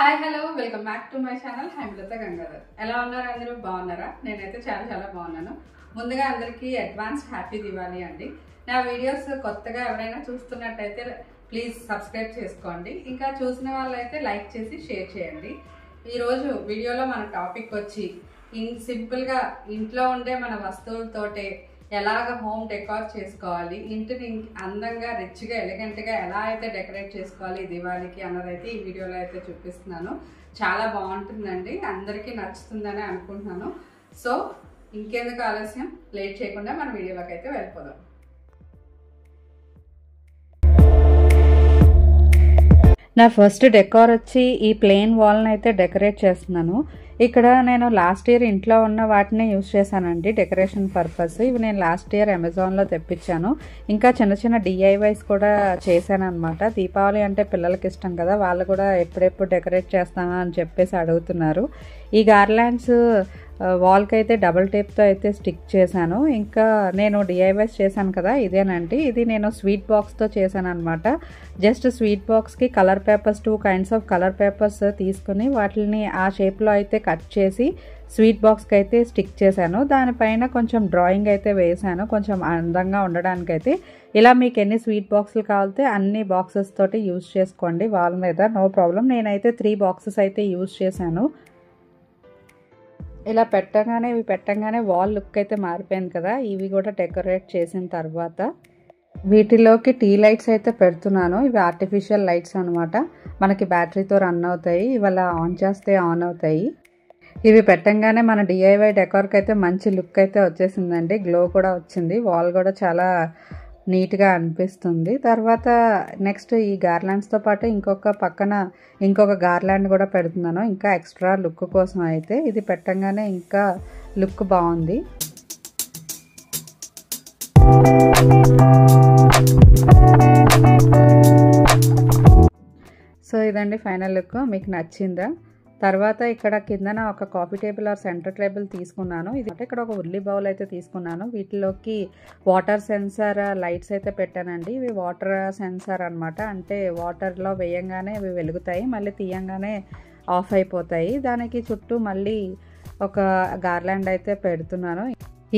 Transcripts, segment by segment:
Hi hello welcome back to my channel Haimalatha Gangadhar. ఎలా ఉన్నారు అందరూ? బాగున్నారా? నేనైతే చాలా బాగున్నాను. ముందుగా అందరికీ అడ్వాన్స్ హ్యాపీ దివాళీ అండి. నా వీడియోస్ కొత్తగా ఎవరైనా చూస్తున్నట్టయితే ప్లీజ్ సబ్స్క్రైబ్ చేసుకోండి. ఇంకా చూసిన వాళ్ళైతే లైక్ చేసి షేర్ చేయండి. ఈరోజు వీడియోలో మన టాపిక్ వచ్చి సింపుల్గా ఇంట్లో ఉండే మన వస్తువులతోటే ఎలాగ హోమ్ డెకార్ చేసుకోవాలి, ఇంటిని అందంగా రిచ్గా ఎలిగెంట్గా ఎలా అయితే డెకరేట్ చేసుకోవాలి దివాళీకి అన్నదైతే ఈ వీడియోలో అయితే చూపిస్తున్నాను. చాలా బాగుంటుందండి, అందరికీ నచ్చుతుందని అనుకుంటున్నాను. సో ఇంకెందుకు ఆలస్యం, లేట్ చేయకుండా మన వీడియోలోకి అయితే వెళ్ళిపోదాం. నా ఫస్ట్ డెకార్ వచ్చి ఈ ప్లెయిన్ వాల్ని అయితే డెకరేట్ చేస్తున్నాను. ఇక్కడ నేను లాస్ట్ ఇయర్ ఇంట్లో ఉన్న వాటిని యూజ్ చేశానండి డెకరేషన్ పర్పస్. ఇవి నేను లాస్ట్ ఇయర్ అమెజాన్లో తెప్పించాను. ఇంకా చిన్న డిఐవైస్ కూడా చేశాను అనమాట. దీపావళి అంటే పిల్లలకి ఇష్టం కదా, వాళ్ళు కూడా ఎప్పుడెప్పుడు డెకరేట్ చేస్తామా అని చెప్పేసి అడుగుతున్నారు. ఈ గార్లాండ్స్ వాల్కి అయితే డబుల్ టేప్తో అయితే స్టిక్ చేశాను. ఇంకా నేను డిఐవైస్ చేశాను కదా, ఇదేనండి. ఇది నేను స్వీట్ బాక్స్తో చేశాను అనమాట. జస్ట్ స్వీట్ బాక్స్కి colour papers 2 kinds of colour papers తీసుకుని వాటిని ఆ షేప్లో అయితే కట్ చేసి స్వీట్ బాక్స్కి అయితే స్టిక్ చేశాను. దానిపైన కొంచెం డ్రాయింగ్ అయితే వేసాను, కొంచెం అందంగా ఉండడానికైతే. ఇలా మీకు ఎన్ని స్వీట్ బాక్సులు కావాలితే అన్ని బాక్సెస్ తోటి యూజ్ చేసుకోండి వాల్ మీద, నో ప్రాబ్లం. నేనైతే 3 boxes అయితే యూజ్ చేశాను. ఇలా ఇవి పెట్టగానే వాల్ లుక్ అయితే మారిపోయింది కదా. ఇవి కూడా డెకరేట్ చేసిన తర్వాత వీటిలోకి టీ లైట్స్ అయితే పెడుతున్నాను. ఇవి ఆర్టిఫిషియల్ లైట్స్ అనమాట, మనకి బ్యాటరీతో రన్ అవుతాయి. ఇవాళ ఆన్ చేస్తే ఆన్ అవుతాయి. ఇవి పెట్టంగానే మన డిఐవై డెకార్కి అయితే మంచి లుక్ అయితే వచ్చేసిందండి, గ్లో కూడా వచ్చింది. వాల్ కూడా చాలా నీట్గా అనిపిస్తుంది. తర్వాత నెక్స్ట్ ఈ గార్లాండ్స్తో పాటు ఇంకొక గార్లాండ్ కూడా పెడుతున్నాను, ఇంకా ఎక్స్ట్రా లుక్ కోసం అయితే. ఇది పెట్టంగానే ఇంకా లుక్ బాగుంది. సో ఇదండి ఫైనల్ లుక్. మీకు నచ్చిందా? తర్వాత ఇక్కడ కిందన ఒక coffee table or centre table తీసుకున్నాను. ఇది అంటే ఇక్కడ ఒక ఉర్లీ బౌల్ అయితే తీసుకున్నాను. వీటిలోకి వాటర్ సెన్సార్ లైట్స్ అయితే పెట్టానండి. ఇవి వాటర్ సెన్సార్ అనమాట, అంటే వాటర్లో వేయంగానే ఇవి వెలుగుతాయి, మళ్ళీ తీయంగానే ఆఫ్ అయిపోతాయి. దానికి చుట్టూ మళ్ళీ ఒక గార్లాండ్ అయితే పెడుతున్నాను.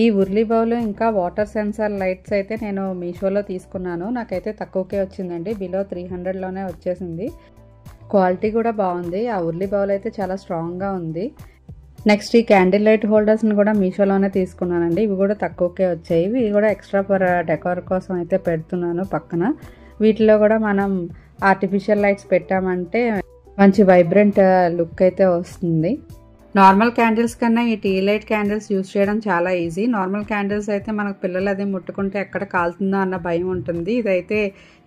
ఈ ఉర్లీ బౌల్ ఇంకా వాటర్ సెన్సార్ లైట్స్ అయితే నేను మీషోలో తీసుకున్నాను. నాకైతే తక్కువకే వచ్చిందండి, బిలో 300లోనే వచ్చేసింది. క్వాలిటీ కూడా బాగుంది. ఆ ఉర్లీ బౌల్ అయితే చాలా స్ట్రాంగ్గా ఉంది. నెక్స్ట్ ఈ క్యాండిల్ లైట్ హోల్డర్స్ని కూడా మీషోలోనే తీసుకున్నానండి. ఇవి కూడా తక్కువకే వచ్చాయి. ఇవి కూడా ఎక్స్ట్రా ఫర్ డెకార్ కోసం అయితే పెడుతున్నాను పక్కన. వీటిలో కూడా మనం ఆర్టిఫిషియల్ లైట్స్ పెట్టామంటే మంచి వైబ్రెంట్ లుక్ అయితే వస్తుంది. నార్మల్ క్యాండిల్స్ కన్నా ఈ టీ లైట్ క్యాండిల్స్ యూజ్ చేయడం చాలా ఈజీ. నార్మల్ క్యాండిల్స్ అయితే మనకు పిల్లలు అది ముట్టుకుంటే ఎక్కడ కాలుతుందో అన్న భయం ఉంటుంది. ఇదైతే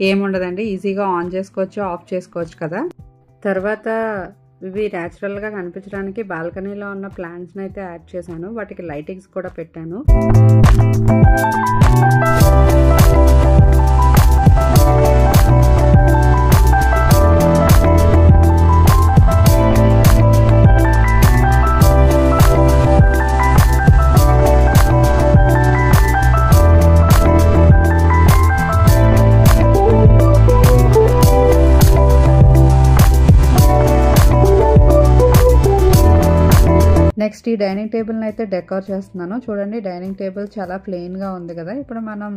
ఏముండదండి, ఈజీగా ఆన్ చేసుకోవచ్చు, ఆఫ్ చేసుకోవచ్చు కదా. తర్వాత ఇవి న్యాచురల్గా కనిపించడానికి బాల్కనీలో ఉన్న ప్లాంట్స్ని అయితే యాడ్ చేశాను. వాటికి లైటింగ్స్ కూడా పెట్టాను. నెక్స్ట్ ఈ డైనింగ్ టేబుల్ని అయితే డెకార్ చేస్తున్నాను. చూడండి, డైనింగ్ టేబుల్ చాలా ప్లెయిన్గా ఉంది కదా. ఇప్పుడు మనం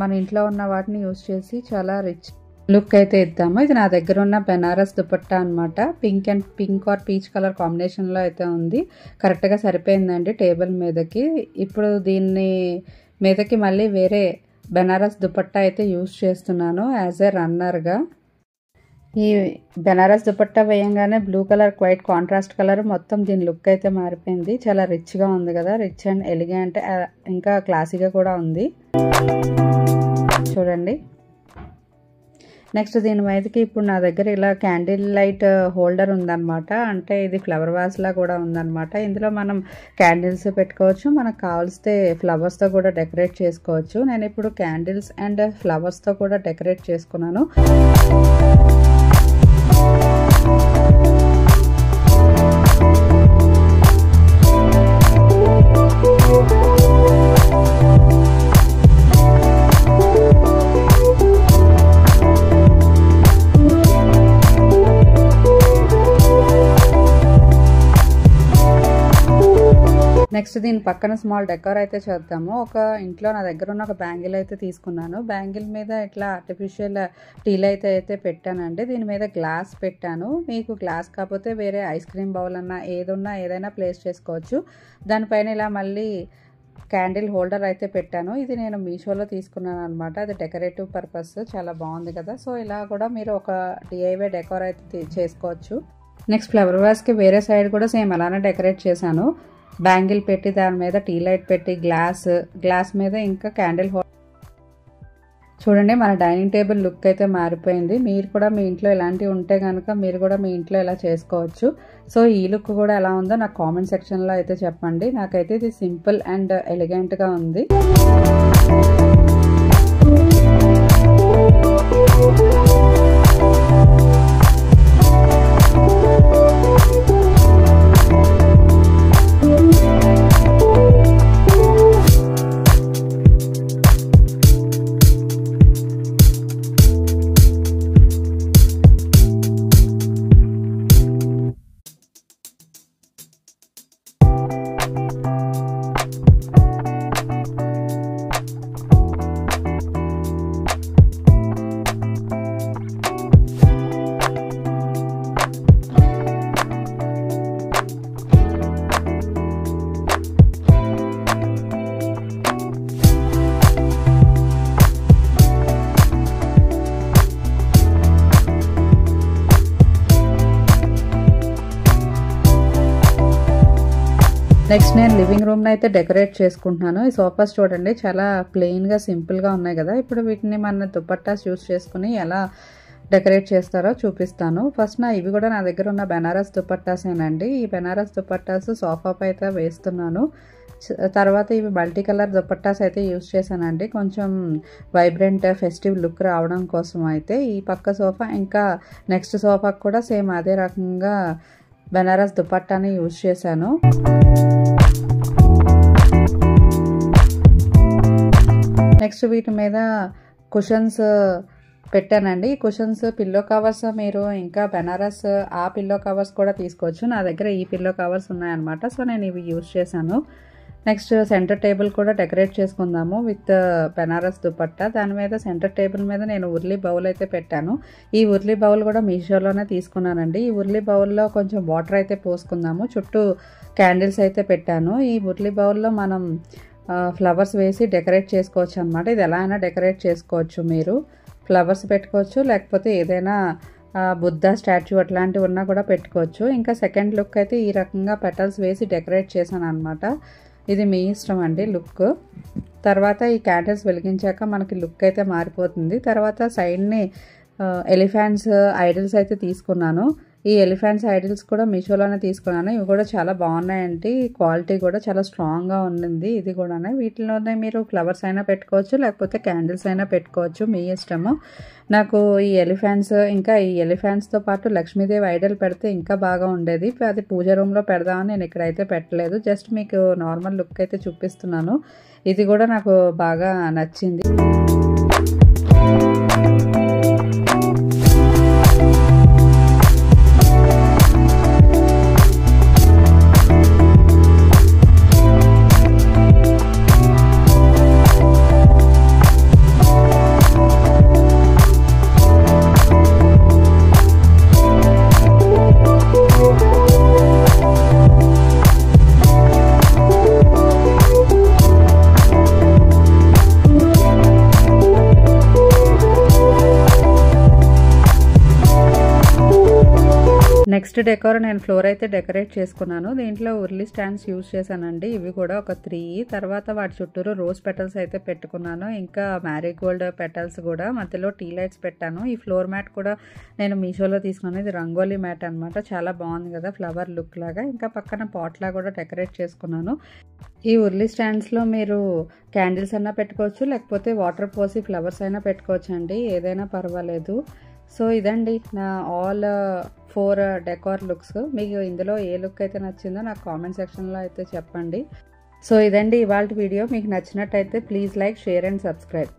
మన ఇంట్లో ఉన్న వాటిని యూజ్ చేసి చాలా రిచ్ లుక్ అయితే ఇద్దాము. ఇది నా దగ్గర ఉన్న బెనారస్ దుపట్టా అనమాట. పింక్ ఆర్ పీచ్ కలర్ కాంబినేషన్లో అయితే ఉంది. కరెక్ట్గా సరిపోయిందండి టేబుల్ మీదకి. ఇప్పుడు దీన్ని మీదకి మళ్ళీ వేరే బెనారస్ దుపట్టా అయితే యూజ్ చేస్తున్నాను యాజ్ ఏ రన్నర్గా. ఈ బెనారస్ దుపట్టా వేయంగానే blue colour quite contrast colour మొత్తం దీని లుక్ అయితే మారిపోయింది. చాలా రిచ్గా ఉంది కదా, రిచ్ అండ్ ఎలిగెంట్, ఇంకా క్లాసీగా కూడా ఉంది. చూడండి. నెక్స్ట్ దీని మీదకి ఇప్పుడు నా దగ్గర ఇలా క్యాండిల్ లైట్ హోల్డర్ ఉందన్నమాట. అంటే ఇది ఫ్లవర్ వాజ్లా కూడా ఉందన్నమాట. ఇందులో మనం క్యాండిల్స్ పెట్టుకోవచ్చు, మనకు కావాల్సితే ఫ్లవర్స్తో కూడా డెకరేట్ చేసుకోవచ్చు. నేను ఇప్పుడు క్యాండిల్స్ అండ్ ఫ్లవర్స్తో కూడా డెకరేట్ చేసుకున్నాను. నెక్స్ట్ దీని పక్కన స్మాల్ డెకోర్ అయితే చేద్దాము. ఒక ఇంట్లో నా దగ్గర ఉన్న ఒక బ్యాంగిల్ అయితే తీసుకున్నాను. బ్యాంగిల్ మీద ఇట్లా ఆర్టిఫిషియల్ టీ లైట్ అయితే పెట్టానండి. దీని మీద గ్లాస్ పెట్టాను. మీకు గ్లాస్ కాకపోతే వేరే ఐస్ క్రీమ్ బౌల్ అన్నా ఏదైనా ప్లేస్ చేసుకోవచ్చు. దానిపైన ఇలా మళ్ళీ క్యాండిల్ హోల్డర్ అయితే పెట్టాను. ఇది నేను మీషోలో తీసుకున్నాను అనమాట. అది డెకరేటివ్ పర్పస్, చాలా బాగుంది కదా. సో ఇలా కూడా మీరు ఒక DIY డెకోర్ అయితే చేసుకోవచ్చు. నెక్స్ట్ ఫ్లవర్ వాస్కి వేరే సైడ్ కూడా సేమ్ అలానే డెకరేట్ చేశాను. బ్యాంగిల్ పెట్టి దాని మీద టీ లైట్ పెట్టి గ్లాస్ మీద ఇంకా క్యాండిల్ హోల్డర్. చూడండి మన డైనింగ్ టేబుల్ లుక్ అయితే మారిపోయింది. మీరు కూడా మీ ఇంట్లో ఇలాంటివి ఉంటే కనుక మీరు కూడా మీ ఇంట్లో ఇలా చేసుకోవచ్చు. సో ఈ లుక్ కూడా ఎలా ఉందో నాకు కామెంట్ సెక్షన్లో అయితే చెప్పండి. నాకైతే ఇది సింపుల్ అండ్ ఎలిగెంట్గా ఉంది. నెక్స్ట్ నేను లివింగ్ రూమ్ని అయితే డెకరేట్ చేసుకుంటున్నాను. ఈ సోఫాస్ చూడండి చాలా ప్లెయిన్గా సింపుల్గా ఉన్నాయి కదా. ఇప్పుడు వీటిని మన దుపట్టాస్ యూస్ చేసుకుని ఎలా డెకరేట్ చేస్తారో చూపిస్తాను. ఫస్ట్ ఇవి కూడా నా దగ్గర ఉన్న బెనారస్ దుపట్టాసేనండి. ఈ బెనారస్ దుపట్టాస్ సోఫాపై అయితే వేస్తున్నాను. తర్వాత ఇవి మల్టీ కలర్ దుపట్టాస్ అయితే యూస్ చేశానండి. కొంచెం వైబ్రెంట్ ఫెస్టివ్ లుక్ రావడం కోసం అయితే. ఈ పక్క సోఫా ఇంకా నెక్స్ట్ సోఫాకి కూడా సేమ్ అదే రకంగా బెనారస్ దుపట్టాని యూస్ చేశాను. నెక్స్ట్ వీటి మీద కుషన్స్ పెట్టానండి. ఈ కుషన్స్ పిల్లో కవర్స్ మీరు ఇంకా బెనారస్ ఆ పిల్లో కవర్స్ కూడా తీసుకోవచ్చు. నా దగ్గర ఈ పిల్లో కవర్స్ ఉన్నాయన్నమాట. సో నేను ఇవి యూస్ చేశాను. నెక్స్ట్ సెంటర్ టేబుల్ కూడా డెకరేట్ చేసుకుందాము విత్ బెనారస్ దుపట్టా. దాని మీద సెంటర్ టేబుల్ మీద నేను ఉర్లీ బౌల్ అయితే పెట్టాను. ఈ ఉర్లీ బౌల్ కూడా మీషోలోనే తీసుకున్నానండి. ఈ ఉర్లీ బౌల్లో కొంచెం వాటర్ అయితే పోసుకుందాము. చుట్టూ క్యాండిల్స్ అయితే పెట్టాను. ఈ ఉర్లీ బౌల్లో మనం ఫ్లవర్స్ వేసి డెకరేట్ చేసుకోవచ్చు అనమాట. ఇది ఎలా అయినా డెకరేట్ చేసుకోవచ్చు. మీరు ఫ్లవర్స్ పెట్టుకోవచ్చు, లేకపోతే ఏదైనా బుద్ధ స్టాచ్యూ అట్లాంటివి ఉన్నా కూడా పెట్టుకోవచ్చు. ఇంకా సెకండ్ లుక్ అయితే ఈ రకంగా పెటల్స్ వేసి డెకరేట్ చేశాను అనమాట. ఇది మీ ఇష్టం అండి లుక్. తర్వాత ఈ క్యాండిల్స్ వెలిగించాక మనకి లుక్ అయితే మారిపోతుంది. తర్వాత సైడ్ని ఎలిఫెంట్స్ ఐడల్స్ అయితే తీసుకున్నాను. ఈ ఎలిఫెంట్స్ ఐడల్స్ కూడా మీషోలోనే తీసుకున్నాను. ఇవి కూడా చాలా బాగున్నాయండి. క్వాలిటీ కూడా చాలా స్ట్రాంగ్గా ఉండింది. ఇది కూడా వీటిలోనే మీరు ఫ్లవర్స్ అయినా పెట్టుకోవచ్చు, లేకపోతే క్యాండిల్స్ అయినా పెట్టుకోవచ్చు, మీ ఇష్టము. నాకు ఈ ఎలిఫెంట్స్ ఇంకా ఈ ఎలిఫెంట్స్తో పాటు లక్ష్మీదేవి ఐడల్ పెడితే ఇంకా బాగా ఉండేది. అది పూజ రూమ్లో పెడదామని నేను ఇక్కడైతే పెట్టలేదు. జస్ట్ మీకు నార్మల్ లుక్ అయితే చూపిస్తున్నాను. ఇది కూడా నాకు బాగా నచ్చింది. నెక్స్ట్ డెకోర్ నేను ఫ్లోర్ అయితే డెకరేట్ చేసుకున్నాను. దీంట్లో ఉర్లీ స్టాండ్స్ యూజ్ చేశానండి. ఇవి కూడా ఒక 3. తర్వాత వాటి చుట్టూరు రోజ్ పెటల్స్ అయితే పెట్టుకున్నాను. ఇంకా మ్యారీగోల్డ్ పెటల్స్ కూడా మధ్యలో టీ లైట్స్ పెట్టాను. ఈ ఫ్లోర్ మ్యాట్ కూడా నేను మీషోలో తీసుకున్నాను. ఇది రంగోలీ మ్యాట్ అనమాట. చాలా బాగుంది కదా, ఫ్లవర్ లుక్ లాగా. ఇంకా పక్కన పాట్లా కూడా డెకరేట్ చేసుకున్నాను. ఈ ఉర్లీ స్టాండ్స్లో మీరు క్యాండిల్స్ అయినా పెట్టుకోవచ్చు, లేకపోతే వాటర్ పోసి ఫ్లవర్స్ అయినా పెట్టుకోవచ్చు అండి. ఏదైనా పర్వాలేదు. సో ఇదండి నా ఆల్ 4 డెకోర్ లుక్స్. మీకు ఇందులో ఏ లుక్ అయితే నచ్చిందో నాకు కామెంట్ సెక్షన్లో అయితే చెప్పండి. సో ఇదండి ఇవాళ వీడియో. మీకు నచ్చినట్టయితే please like, share and subscribe.